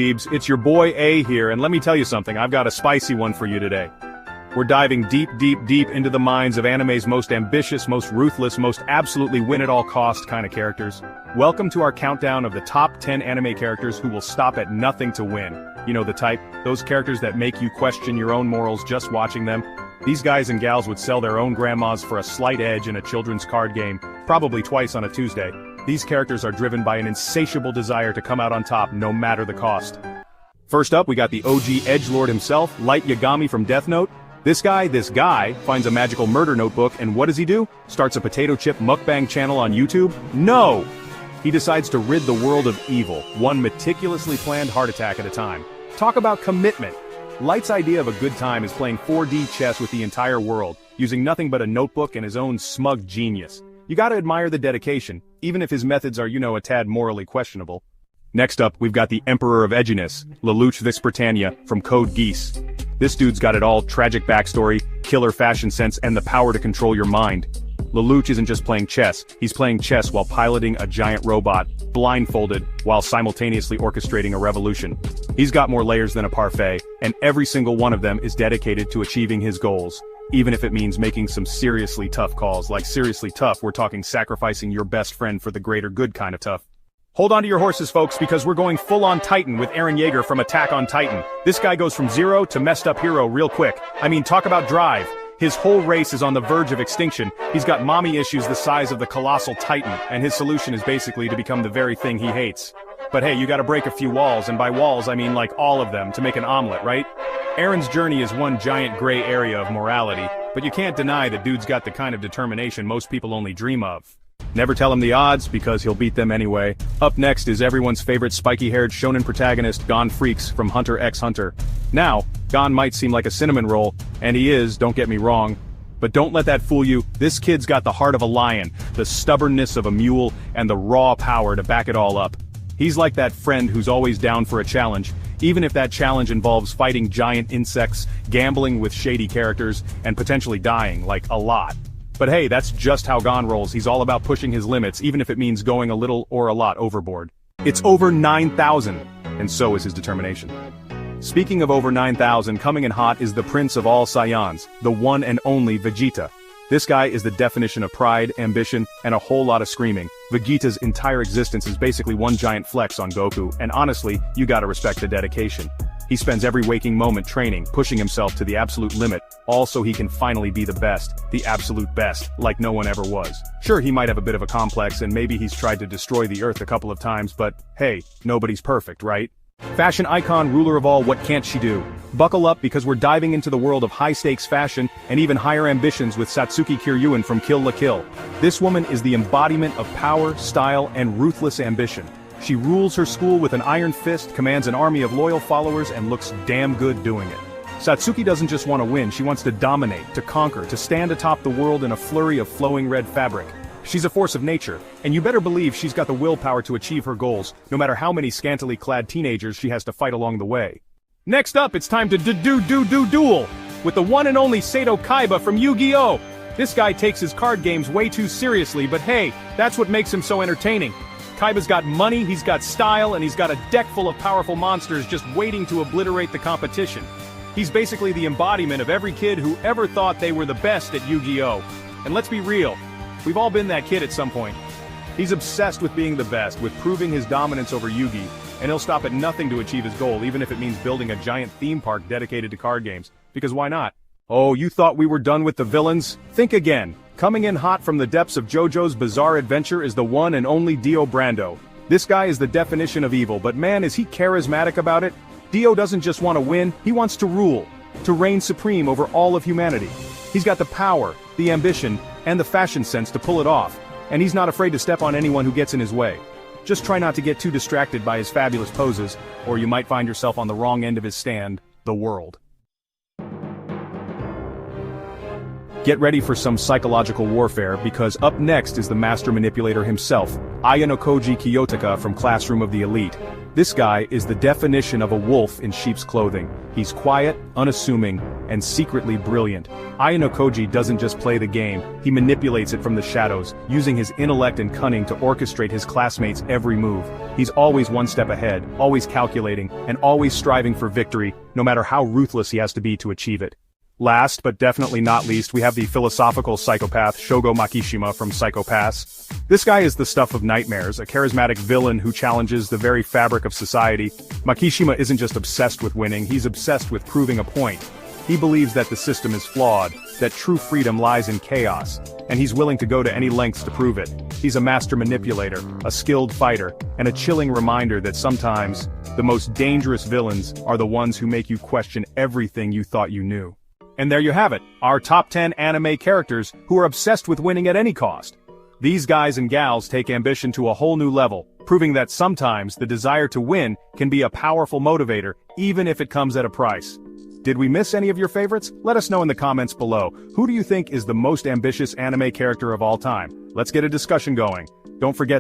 It's your boy A here, and let me tell you something, I've got a spicy one for you today. We're diving deep into the minds of anime's most ambitious, most ruthless, most absolutely win-at-all-cost kind of characters. Welcome to our countdown of the top 10 anime characters who will stop at nothing to win. You know the type, those characters that make you question your own morals just watching them. These guys and gals would sell their own grandmas for a slight edge in a children's card game, probably twice on a Tuesday. These characters are driven by an insatiable desire to come out on top no matter the cost. First up, we got the OG edgelord himself, Light Yagami from Death Note. This guy, finds a magical murder notebook, and what does he do? Starts a potato chip mukbang channel on YouTube? No! He decides to rid the world of evil, one meticulously planned heart attack at a time. Talk about commitment. Light's idea of a good time is playing 4D chess with the entire world, using nothing but a notebook and his own smug genius. You gotta admire the dedication, even if his methods are, a tad morally questionable. Next up, we've got the Emperor of Edginess, Lelouch Vix Britannia, from Code Geass. This dude's got it all, tragic backstory, killer fashion sense, and the power to control your mind. Lelouch isn't just playing chess, he's playing chess while piloting a giant robot, blindfolded, while simultaneously orchestrating a revolution. He's got more layers than a parfait, and every single one of them is dedicated to achieving his goals. Even if it means making some seriously tough calls, like seriously tough, we're talking sacrificing your best friend for the greater good kind of tough. Hold on to your horses, folks, because we're going full-on Titan with Eren Yeager from Attack on Titan. This guy goes from zero to messed up hero real quick. I mean, talk about drive. His whole race is on the verge of extinction, he's got mommy issues the size of the colossal Titan, and his solution is basically to become the very thing he hates. But hey, you gotta break a few walls, and by walls I mean like all of them, to make an omelet, right? Eren's journey is one giant gray area of morality, but you can't deny that dude's got the kind of determination most people only dream of. Never tell him the odds, because he'll beat them anyway. Up next is everyone's favorite spiky-haired shonen protagonist, Gon Freaks from Hunter x Hunter. Now, Gon might seem like a cinnamon roll, and he is, don't get me wrong. But don't let that fool you, this kid's got the heart of a lion, the stubbornness of a mule, and the raw power to back it all up. He's like that friend who's always down for a challenge, even if that challenge involves fighting giant insects, gambling with shady characters, and potentially dying, like a lot. But hey, that's just how Gon rolls, he's all about pushing his limits, even if it means going a little or a lot overboard. It's over 9,000, and so is his determination. Speaking of over 9,000, coming in hot is the prince of all Saiyans, the one and only Vegeta. This guy is the definition of pride, ambition, and a whole lot of screaming. Vegeta's entire existence is basically one giant flex on Goku, and honestly, you gotta respect the dedication. He spends every waking moment training, pushing himself to the absolute limit, all so he can finally be the best, the absolute best, like no one ever was. Sure, he might have a bit of a complex and maybe he's tried to destroy the Earth a couple of times, but hey, nobody's perfect, right? Fashion icon, ruler of all, what can't she do? Buckle up because we're diving into the world of high-stakes fashion and even higher ambitions with Satsuki Kiryuin from Kill la Kill. This woman is the embodiment of power, style, and ruthless ambition. She rules her school with an iron fist, commands an army of loyal followers, and looks damn good doing it. Satsuki doesn't just want to win, she wants to dominate, to conquer, to stand atop the world in a flurry of flowing red fabric. She's a force of nature, and you better believe she's got the willpower to achieve her goals, no matter how many scantily clad teenagers she has to fight along the way. Next up, it's time to duel with the one and only Satoko Kaiba from Yu-Gi-Oh! This guy takes his card games way too seriously, but hey, that's what makes him so entertaining. Kaiba's got money, he's got style, and he's got a deck full of powerful monsters just waiting to obliterate the competition. He's basically the embodiment of every kid who ever thought they were the best at Yu-Gi-Oh! And let's be real, we've all been that kid at some point. He's obsessed with being the best, with proving his dominance over Yu-Gi, and he'll stop at nothing to achieve his goal, even if it means building a giant theme park dedicated to card games. Because why not? Oh, you thought we were done with the villains? Think again. Coming in hot from the depths of JoJo's Bizarre Adventure is the one and only Dio Brando. This guy is the definition of evil, but man, is he charismatic about it. Dio doesn't just want to win, he wants to rule, to reign supreme over all of humanity. He's got the power, the ambition, and the fashion sense to pull it off, and he's not afraid to step on anyone who gets in his way. Just try not to get too distracted by his fabulous poses, or you might find yourself on the wrong end of his stand, the world. Get ready for some psychological warfare, because up next is the master manipulator himself, Ayano Koji Kiyotaka from Classroom of the Elite. This guy is the definition of a wolf in sheep's clothing. He's quiet, unassuming, and secretly brilliant. Ayano doesn't just play the game, he manipulates it from the shadows, using his intellect and cunning to orchestrate his classmates' every move. He's always one step ahead, always calculating, and always striving for victory, no matter how ruthless he has to be to achieve it. Last, but definitely not least, we have the philosophical psychopath Shogo Makishima from Psycho Pass. This guy is the stuff of nightmares, a charismatic villain who challenges the very fabric of society. Makishima isn't just obsessed with winning, he's obsessed with proving a point. He believes that the system is flawed, that true freedom lies in chaos, and he's willing to go to any lengths to prove it. He's a master manipulator, a skilled fighter, and a chilling reminder that sometimes, the most dangerous villains are the ones who make you question everything you thought you knew. And there you have it, our top 10 anime characters who are obsessed with winning at any cost. These guys and gals take ambition to a whole new level, proving that sometimes the desire to win can be a powerful motivator, even if it comes at a price. Did we miss any of your favorites? Let us know in the comments below. Who do you think is the most ambitious anime character of all time? Let's get a discussion going. Don't forget